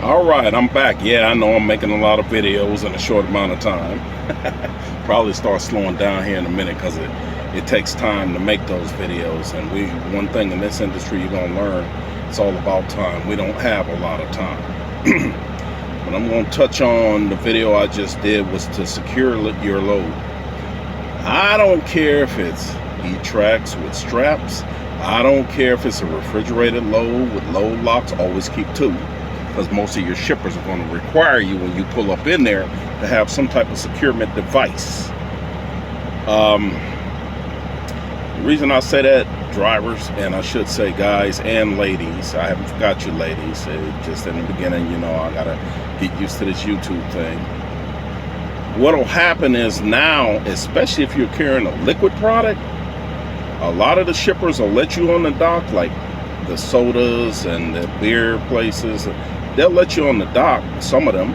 All right, I'm back. Yeah, I know I'm making a lot of videos in a short amount of time. Probably start slowing down here in a minute because it takes time to make those videos. And one thing in this industry you're gonna learn, it's all about time. We don't have a lot of time. But I'm gonna touch on the video I just did was to secure your load. I don't care if it's E-tracks with straps. I don't care if it's a refrigerated load with load locks. Always keep two, because most of your shippers are going to require you when you pull up in there to have some type of securement device. The reason I say that, drivers, and I should say guys and ladies, I haven't forgot you ladies, just in the beginning, you know, I gotta get used to this YouTube thing. What'll happen is now, especially if you're carrying a liquid product, a lot of the shippers will let you on the dock, like the sodas and the beer places. They'll let you on the dock, some of them,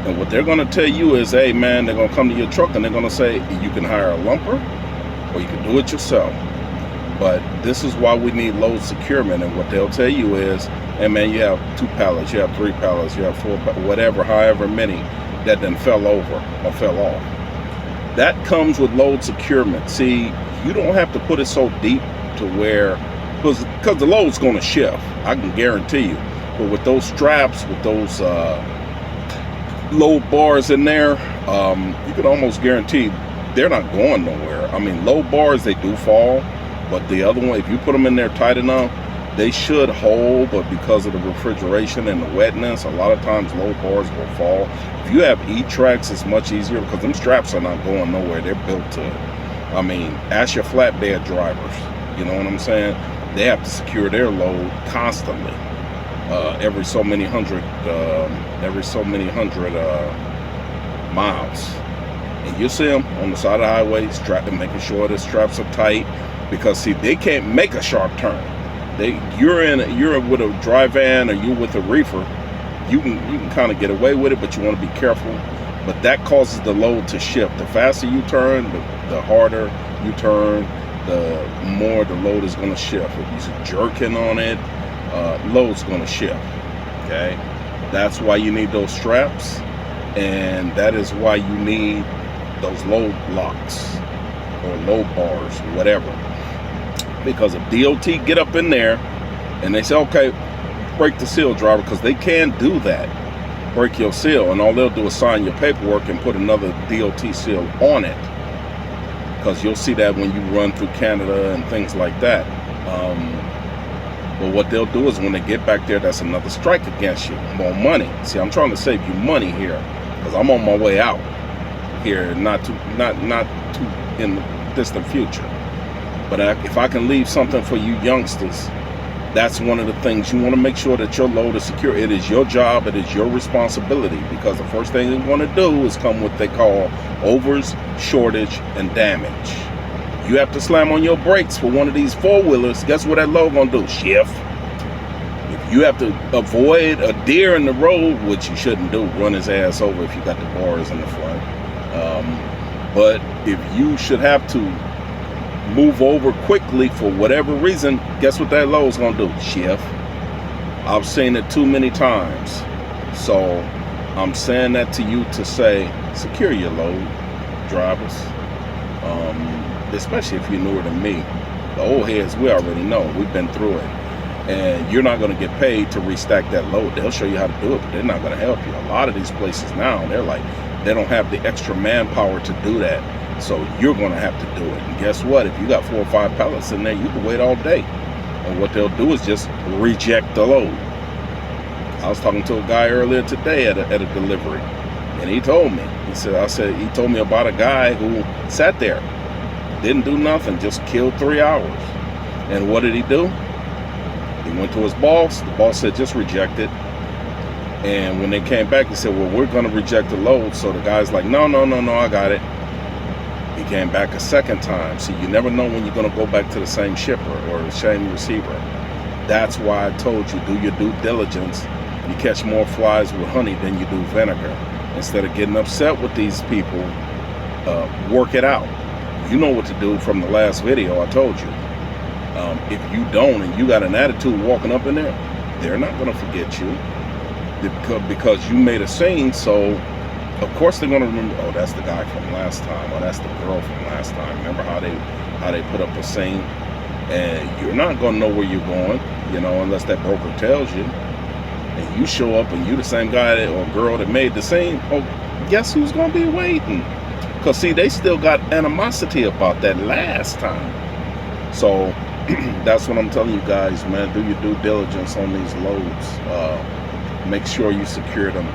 and what they're going to tell you is, hey man, they're going to come to your truck and they're going to say you can hire a lumper or you can do it yourself. But this is why we need load securement, and what they'll tell you is, hey man, you have 2 pallets, you have 3 pallets, you have 4 whatever, however many that then fell over or fell off. That comes with load securement. See, you don't have to put it so deep to where, because the load's going to shift, I can guarantee you. But with those straps, with those load bars in there, you can almost guarantee they're not going nowhere. I mean, load bars, they do fall, but the other one, if you put them in there tight enough, they should hold. But because of the refrigeration and the wetness, a lot of times load bars will fall. If you have E-tracks, it's much easier because them straps are not going nowhere. They're built to, I mean, ask your flatbed drivers, you know what I'm saying? They have to secure their load constantly, every so many hundred miles. And you see them on the side of the highway, strapping, making sure the straps are tight, because see, they can't make a sharp turn. You're with a dry van or you with a reefer, you can kind of get away with it, but you want to be careful. But that causes the load to shift. The faster you turn, the harder you turn, the more the load is going to shift. If you're jerking on it, load's going to shift. Okay, that's why you need those straps, and that is why you need those load locks or load bars, whatever. Because if DOT get up in there and they say, okay, break the seal, driver, because they can do that. Break your seal, and all they'll do is sign your paperwork and put another DOT seal on it, because you'll see that when you run through Canada and things like that. But what they'll do is when they get back there, that's another strike against you. More money. See, I'm trying to save you money here, because I'm on my way out here, not too in the distant future. But if I can leave something for you youngsters, that's one of the things. You want to make sure that your load is secure. It is your job, it is your responsibility, because the first thing they want to do is come what they call overs, shortage, and damage. You have to slam on your brakes for one of these 4-wheelers, guess what that load gonna do? Shift. If you have to avoid a deer in the road, which you shouldn't do, run his ass over if you got the bars in the front. But if you should have to move over quickly for whatever reason, guess what that load's gonna do? Shift. I've seen it too many times. So I'm saying that to you to say, secure your load, drivers. Especially if you're newer than me. The old heads, we already know, we've been through it. And you're not gonna get paid to restack that load. They'll show you how to do it, but they're not gonna help you. A lot of these places now, they're like, they don't have the extra manpower to do that. So you're gonna have to do it. And guess what? If you got 4 or 5 pallets in there, you can wait all day. And what they'll do is just reject the load. I was talking to a guy earlier today at a delivery, and he told me, he told me about a guy who sat there, didn't do nothing, just killed 3 hours. And what did he do? He went to his boss. The boss said, just reject it. And when they came back, he said, well, we're going to reject the load. So the guy's like, no, I got it. He came back a second time. So you never know when you're going to go back to the same shipper or the same receiver. That's why I told you, do your due diligence. You catch more flies with honey than you do vinegar. Instead of getting upset with these people, work it out. You know what to do from the last video I told you. If you don't and you got an attitude walking up in there, they're not going to forget you. because you made a scene, so of course they're gonna remember. Oh, that's the guy from last time, or that's the girl from last time. Remember how they put up a scene, and you're not gonna know where you're going, unless that broker tells you. And you show up and you the same guy or girl that made the scene. Oh, guess who's gonna be waiting? Because see, they still got animosity about that last time. So that's what I'm telling you guys, man. Do your due diligence on these loads. Make sure you secure them.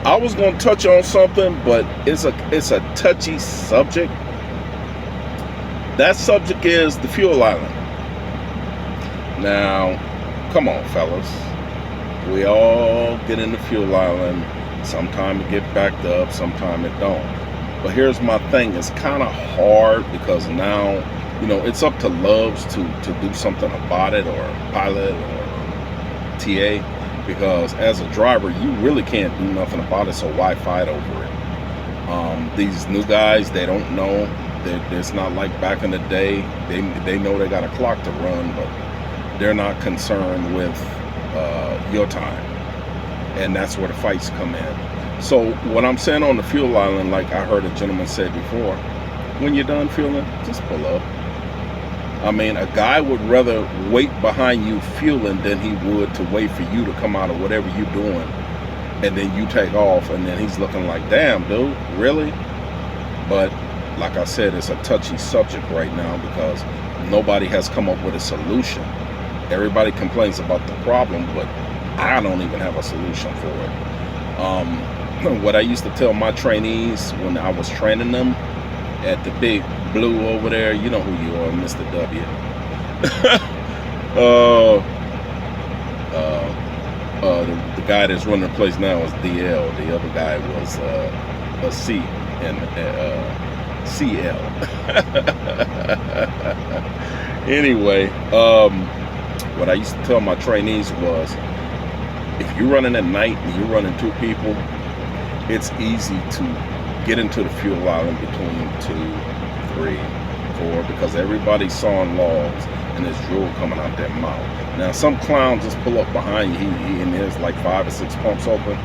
I was gonna touch on something, but it's a touchy subject. That subject is the fuel island. Now, come on, fellas. We all get in the fuel island. Sometime it get backed up, sometime it don't. But here's my thing. It's kind of hard because now, it's up to Loves to do something about it, or pilot or TA. Because as a driver, you really can't do nothing about it, so why fight over it? These new guys, they don't know. It's not like back in the day. They know they got a clock to run, but they're not concerned with your time. And that's where the fights come in. So what I'm saying on the fuel island, like I heard a gentleman say before, when you're done fueling, just pull up. I mean, a guy would rather wait behind you fueling than he would to wait for you to come out of whatever you're doing, and then you take off, and then he's looking like, damn, dude, really? But like I said, it's a touchy subject right now because nobody has come up with a solution. Everybody complains about the problem, but I don't even have a solution for it. What I used to tell my trainees when I was training them at the big blue over there, you know who you are, Mr. W. The guy that's running the place now is DL. The other guy was a C and CL. Anyway, what I used to tell my trainees was, if you're running at night and you're running 2 people, it's easy to get into the fuel island between 2, 3, 4, because everybody's sawing logs and there's drool coming out their mouth. Now some clown just pull up behind you, and there's like 5 or 6 pumps open.